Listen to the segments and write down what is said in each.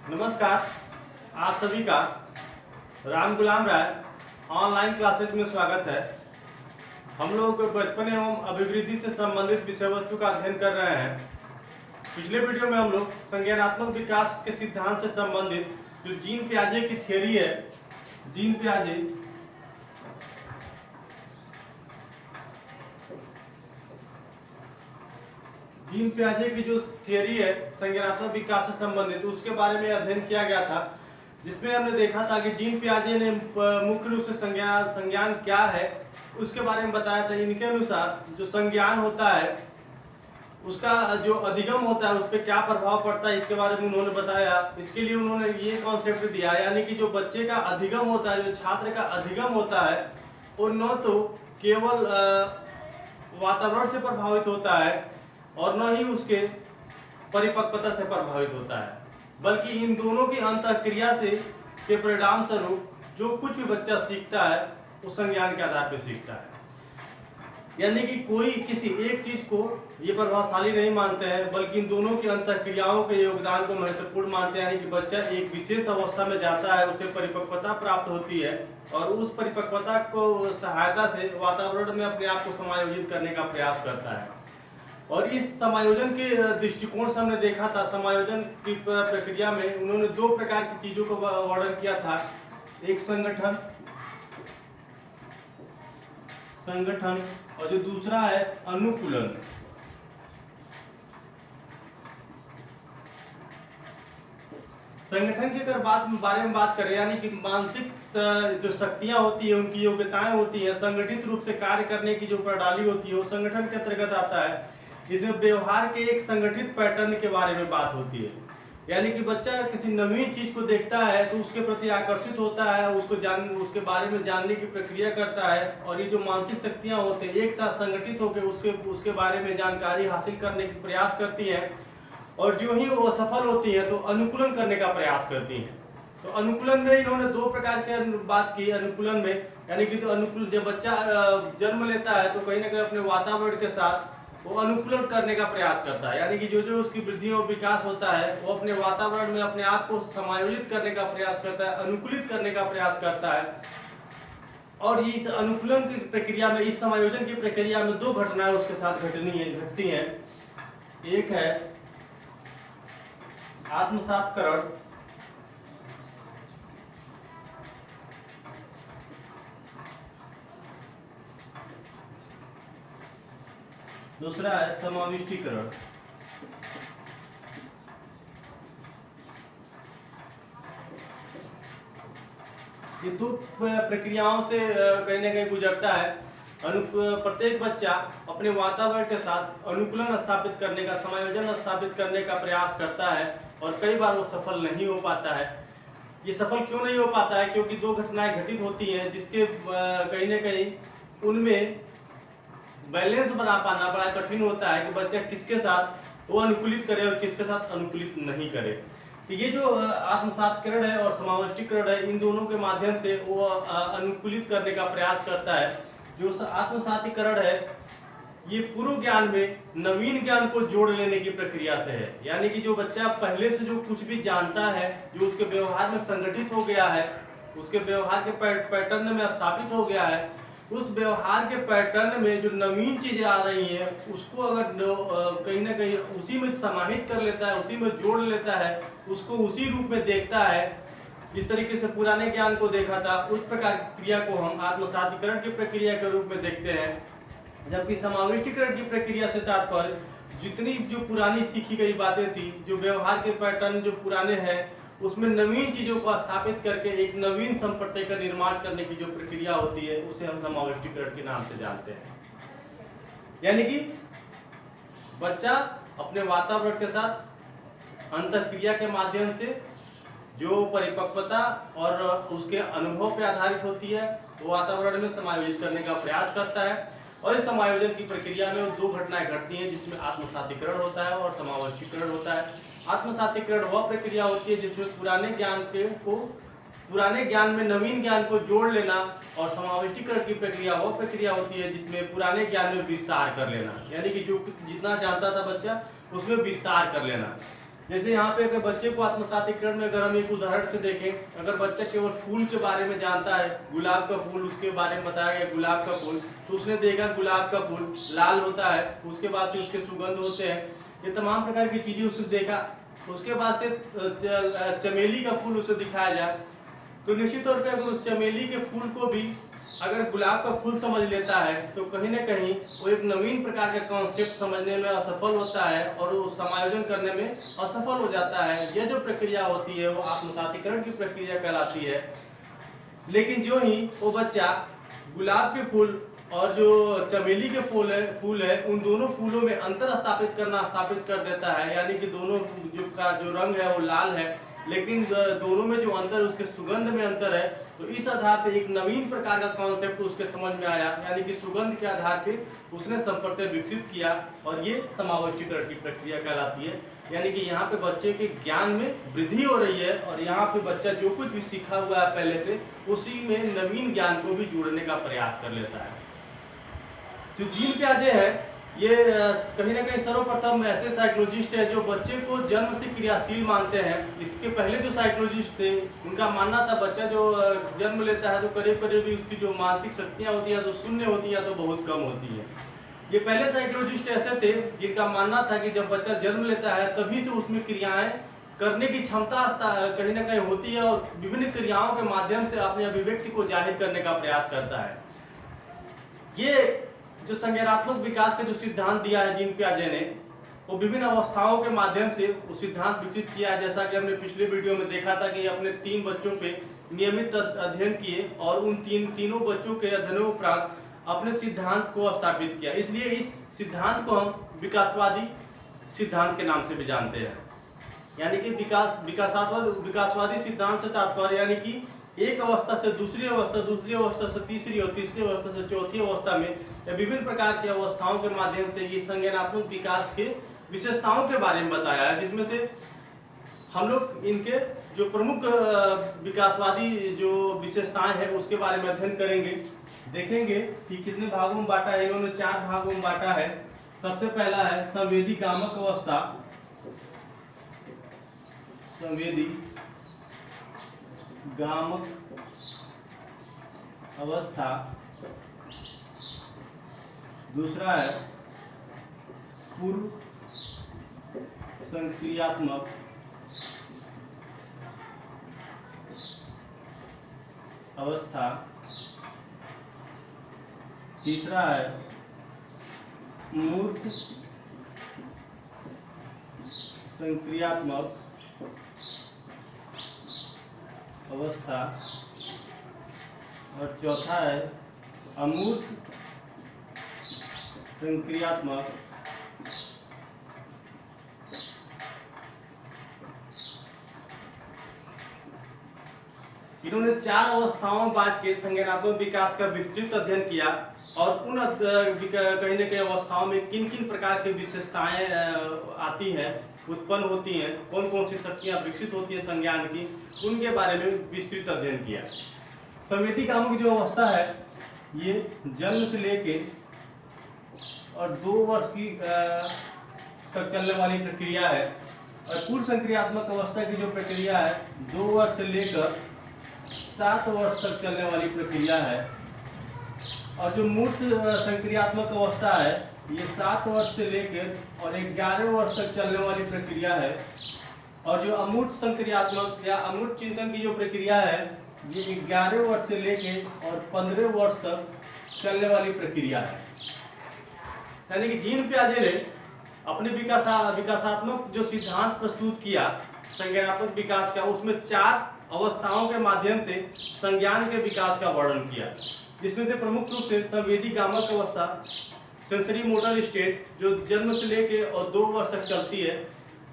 नमस्कार। आप सभी का राम गुलाम राय ऑनलाइन क्लासेज में स्वागत है। हम लोग बचपन एवं अभिवृद्धि से संबंधित विषय वस्तु का अध्ययन कर रहे हैं। पिछले वीडियो में हम लोग संज्ञानात्मक विकास के सिद्धांत से संबंधित जो जीन पियाजे की थ्योरी है, जीन पियाजे की जो थ्योरी है संज्ञानात्मक विकास से संबंधित, उसके बारे में अध्ययन किया गया था, जिसमें हमने देखा था कि जीन पियाजे ने मुख्य रूप से संज्ञान क्या है उसके बारे में बताया था। इनके अनुसार जो संज्ञान होता है उसका जो अधिगम होता है उस पर क्या प्रभाव पड़ता है, इसके बारे में उन्होंने बताया। इसके लिए उन्होंने ये कॉन्सेप्ट दिया, यानी कि जो बच्चे का अधिगम होता है, जो छात्र का अधिगम होता है, वो न तो केवल वातावरण से प्रभावित होता है और न ही उसके परिपक्वता से प्रभावित होता है, बल्कि इन दोनों की अंतःक्रिया से के परिणाम स्वरूप जो कुछ भी बच्चा सीखता है वो संज्ञान के आधार पर सीखता है। यानी कि कोई किसी एक चीज को ये प्रभावशाली नहीं मानते हैं, बल्कि इन दोनों की अंतःक्रियाओं के योगदान को महत्वपूर्ण मानते हैं। यानी कि बच्चा एक विशेष अवस्था में जाता है, उसे परिपक्वता प्राप्त होती है और उस परिपक्वता को सहायता से वातावरण में अपने आप को समायोजित करने का प्रयास करता है। और इस समायोजन के दृष्टिकोण से हमने देखा था, समायोजन की प्रक्रिया में उन्होंने दो प्रकार की चीजों का वर्णन किया था। एक संगठन और जो दूसरा है अनुकूलन। संगठन की अगर बारे में बात करें, यानी कि मानसिक जो शक्तियां होती है, उनकी योग्यताएं होती है, संगठित रूप से कार्य करने की जो प्रणाली होती है, वो संगठन के अंतर्गत आता है। इसमें व्यवहार के एक संगठित पैटर्न के बारे में बात होती है। यानी कि बच्चा किसी नवीन चीज को देखता है तो उसके प्रति आकर्षित होता है, उसके बारे में जानने की प्रक्रिया करता है, और ये जो मानसिक शक्तियां होते हैं एक साथ संगठित होकर उसके बारे में जानकारी हासिल करने की प्रयास करती हैं, और जो ही वो सफल होती हैं तो अनुकूलन करने का प्रयास करती हैं। तो अनुकूलन में इन्होंने दो प्रकार की बात की। अनुकूलन में यानी कि तो अनुकूल जब बच्चा जन्म लेता है तो कहीं ना कहीं अपने वातावरण के साथ वो अनुकूलन करने का प्रयास करता है। यानी कि जो जो उसकी वृद्धि और विकास होता है वो अपने वातावरण में अपने आप को समायोजित करने का प्रयास करता है, अनुकूलित करने का प्रयास करता है। और इस अनुकूलन की प्रक्रिया में, इस समायोजन की प्रक्रिया में दो घटनाएं उसके साथ घटती हैं। एक है आत्मसातकरण, दूसरा है समाविष्टीकरण। ये दो प्रक्रियाओं से कहीं ना कहीं गुजरता है। प्रत्येक बच्चा अपने वातावरण के साथ अनुकूलन स्थापित करने का, समायोजन स्थापित करने का प्रयास करता है, और कई बार वो सफल नहीं हो पाता है। ये सफल क्यों नहीं हो पाता है? क्योंकि दो घटनाएं घटित होती हैं जिसके कहीं ना कहीं उनमें बैलेंस बना पाना बड़ा कठिन होता है कि बच्चा किसके साथ वो अनुकूलित करे और किसके साथ अनुकूलित नहीं करे। तो ये जो आत्मसातकरण है और समाविष्टीकरण है, इन दोनों के माध्यम से वो अनुकूलित करने का प्रयास करता है। जो आत्मसातीकरण है ये पूर्व ज्ञान में नवीन ज्ञान को जोड़ लेने की प्रक्रिया से है। यानी कि जो बच्चा पहले से जो कुछ भी जानता है, जो उसके व्यवहार में संगठित हो गया है, उसके व्यवहार के पैटर्न में स्थापित हो गया है, उस व्यवहार के पैटर्न में जो नवीन चीजें आ रही हैं उसको अगर कहीं ना कहीं उसी में समाहित कर लेता है, उसी में जोड़ लेता है, उसको उसी रूप में देखता है, जिस तरीके से पुराने ज्ञान को देखा था, उस प्रकार की क्रिया को हम आत्मसातीकरण की प्रक्रिया के रूप में देखते हैं। जबकि समाविष्टीकरण की प्रक्रिया से तात्पर्य जितनी जो पुरानी सीखी गई बातें थी, जो व्यवहार के पैटर्न जो पुराने हैं, उसमें नवीन चीजों को स्थापित करके एक नवीन संप्रदाय का निर्माण करने की जो प्रक्रिया होती है उसे हम समाविष्टीकरण के नाम से जानते हैं। यानी कि बच्चा अपने वातावरण के साथ अंतःक्रिया के माध्यम से जो परिपक्वता और उसके अनुभव पर आधारित होती है वो वातावरण में समायोजित करने का प्रयास करता है। और इस समायोजन की प्रक्रिया में दो घटनाएं घटती हैं जिसमें आत्मसातीकरण होता है और समाविष्टीकरण होता है। आत्मसातीकरण वह प्रक्रिया होती है जिसमें पुराने ज्ञान में नवीन ज्ञान को जोड़ लेना, और समाविष्टीकरण की प्रक्रिया वह प्रक्रिया होती है जिसमें पुराने ज्ञान में विस्तार कर लेना। यानी कि जो जितना जानता था बच्चा उसमें विस्तार कर लेना। जैसे यहाँ पे अगर बच्चे को आत्मसातीकरण में अगर हम एक उदाहरण से देखें, अगर बच्चा केवल फूल के बारे में जानता है, गुलाब का फूल उसके बारे में बताया गया गुलाब का फूल, तो उसने देखा गुलाब का फूल लाल होता है, उसके बाद से उसके सुगंध होते हैं, ये तमाम प्रकार की चीजें उसने देखा। उसके बाद से चमेली का फूल उसे दिखाया जाए, तो निश्चित तौर पर अगर उस चमेली के फूल को भी अगर गुलाब का फूल समझ लेता है तो कहीं ना कहीं वो एक नवीन प्रकार का कॉन्सेप्ट समझने में असफल होता है और वो समायोजन करने में असफल हो जाता है। यह जो प्रक्रिया होती है वो आत्मसातीकरण की प्रक्रिया कहलाती है। लेकिन जो ही वो बच्चा गुलाब के फूल और जो चमेली के फूल है उन दोनों फूलों में अंतर स्थापित कर देता है, यानी कि दोनों जो रंग है वो लाल है, लेकिन दोनों में जो अंतर है उसके सुगंध में अंतर है। तो इस आधार पे एक नवीन प्रकार का कॉन्सेप्ट उसके समझ में आया, यानी कि सुगंध के आधार पे उसने संप्रत्यय विकसित किया और ये समाविष्टीकरण की प्रक्रिया कहलाती है। यानी कि यहाँ पे बच्चे के ज्ञान में वृद्धि हो रही है और यहाँ पे बच्चा जो कुछ भी सीखा हुआ है पहले से उसी में नवीन ज्ञान को भी जोड़ने का प्रयास कर लेता है। जो जीन पियाजे है ये कहीं ना कहीं सर्वप्रथम ऐसे साइकोलॉजिस्ट है जो बच्चे को जन्म से क्रियाशील मानते हैं। इसके पहले जो साइकोलॉजिस्ट थे उनका मानना था बच्चा जो जन्म लेता है तो करीब करीब उसकी जो मानसिक शक्तियां होती है तो शून्य होती है तो बहुत कम होती है। ये पहले साइकोलॉजिस्ट ऐसे थे जिनका मानना था कि जब बच्चा जन्म लेता है तभी से उसमें क्रियाएं करने की क्षमता कहीं ना कहीं होती है और विभिन्न क्रियाओं के माध्यम से अपने अभिव्यक्ति को जाहिर करने का प्रयास करता है। ये जो संज्ञानात्मक विकास का जो सिद्धांत दिया है जीन पियाजे ने वो विभिन्न अवस्थाओं के माध्यम से वो सिद्धांत विकसित किया है। जैसा कि हमने पिछले वीडियो में देखा था कि अपने 3 बच्चों पे नियमित अध्ययन किए और उन तीनों बच्चों के अध्ययनों उपरांत अपने सिद्धांत को स्थापित किया। इसलिए इस सिद्धांत को हम विकासवादी सिद्धांत के नाम से भी जानते हैं। यानी कि विकासवादी सिद्धांत से तात्पर्य यानी कि एक अवस्था से दूसरी अवस्था से तीसरी और तीसरी अवस्था से चौथी अवस्था में विभिन्न प्रकार की अवस्थाओं के माध्यम से ये संज्ञानात्मक विकास के विशेषताओं के बारे में बताया है, जिसमें से हम लोग इनके जो प्रमुख विकासवादी जो विशेषताएं हैं उसके बारे में अध्ययन करेंगे। देखेंगे कि कितने भागों में बांटा है। इन्होंने 4 भागों में बांटा है। सबसे पहला है संवेदी गामक अवस्था। संवेदी गामक अवस्था। दूसरा है पूर्व संक्रियात्मक अवस्था। तीसरा है मूर्त संक्रियात्मक अवस्था और चौथा है अमूर्त संक्रियात्मक इन्होंने 4 अवस्थाओं में बांट के संज्ञानात्मक विकास का विस्तृत अध्ययन किया और उन कहीं न कहीं अवस्थाओं में किन किन प्रकार की विशेषताएं आती हैं, उत्पन्न होती हैं, कौन कौन सी शक्तियां विकसित होती हैं संज्ञान की, उनके बारे में विस्तृत अध्ययन किया। संवेदी गामक जो अवस्था है ये जन्म से लेके और 2 वर्ष की तक चलने वाली प्रक्रिया है और पूर्व संक्रियात्मक अवस्था की जो प्रक्रिया है 2 वर्ष से लेकर 7 वर्ष तक चलने वाली प्रक्रिया है और जो मूर्त संक्रियात्मक अवस्था है ये 7 वर्ष से लेकर और 11 वर्ष तक चलने वाली प्रक्रिया है और जो अमूर्त संक्रियात्मक या अमूर्त चिंतन की जो प्रक्रिया है ये 11 वर्ष से लेकर और 15 वर्ष तक चलने वाली प्रक्रिया है। यानी कि जीन पियाजे ने अपने विकासात्मक जो सिद्धांत प्रस्तुत किया संज्ञानात्मक विकास का, उसमें 4 अवस्थाओं के माध्यम से संज्ञान के विकास का वर्णन किया, जिसमें से प्रमुख रूप से संवेदी गामक अवस्था सेंसरी मोटर स्टेट जो जन्म से लेके और 2 वर्ष तक चलती है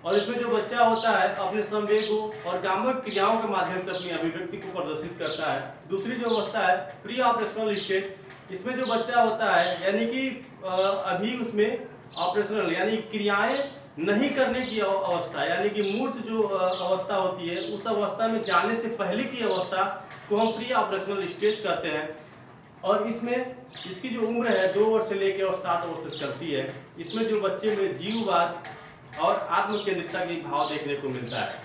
और इसमें जो बच्चा होता है अपने संवेगों और गामक क्रियाओं के माध्यम से अपनी अभिव्यक्ति को प्रदर्शित करता है। दूसरी जो अवस्था है प्री ऑपरेशनल स्टेट, इसमें जो बच्चा होता है यानी कि अभी उसमें ऑपरेशनल यानी क्रियाएं नहीं करने की अवस्था यानी कि मूर्त जो अवस्था होती है उस अवस्था में जाने से पहले की अवस्था को हम प्री ऑपरेशनल स्टेज कहते हैं और इसमें इसकी जो उम्र है 2 वर्ष से लेकर और 7 वर्ष तक चलती है। इसमें जो बच्चे में जीववाद और आत्मकेंद्रितता की भाव देखने को मिलता है।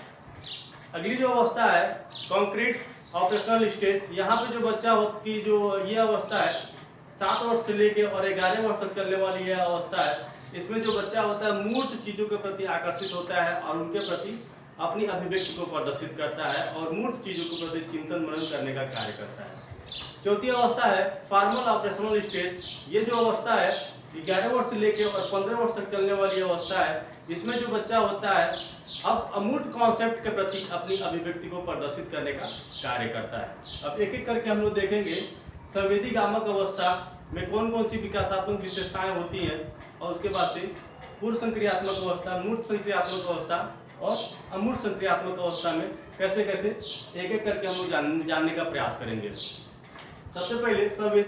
अगली जो अवस्था है कॉन्क्रीट ऑपरेशनल स्टेज, यहाँ पे जो बच्चा की जो ये अवस्था है 7 वर्ष से लेके और 11 वर्ष तक चलने वाली यह अवस्था है। इसमें जो बच्चा होता है मूर्त चीजों के प्रति आकर्षित होता है और उनके प्रति अपनी अभिव्यक्ति को प्रदर्शित करता है और मूर्त चीजों के प्रति चिंतन मनन करने का कार्य करता है। चौथी अवस्था है फॉर्मल ऑपरेशनल स्टेज। ये जो अवस्था है 11 वर्ष से लेकर और 15 वर्ष तक चलने वाली अवस्था है। इसमें जो बच्चा होता है अब अमूर्त कॉन्सेप्ट के प्रति अपनी अभिव्यक्ति को प्रदर्शित करने का कार्य करता है। अब एक एक करके हम लोग देखेंगे संवेदीगामक अवस्था में कौन कौन सी विकासात्मक विशेषताएं होती हैं और उसके बाद से पूर्व संक्रियात्मक अवस्था, मूर्त संक्रियात्मक अवस्था और अमूर्त संक्रियात्मक अवस्था में कैसे कैसे एक एक करके हम लोग जानने का प्रयास करेंगे। सबसे पहले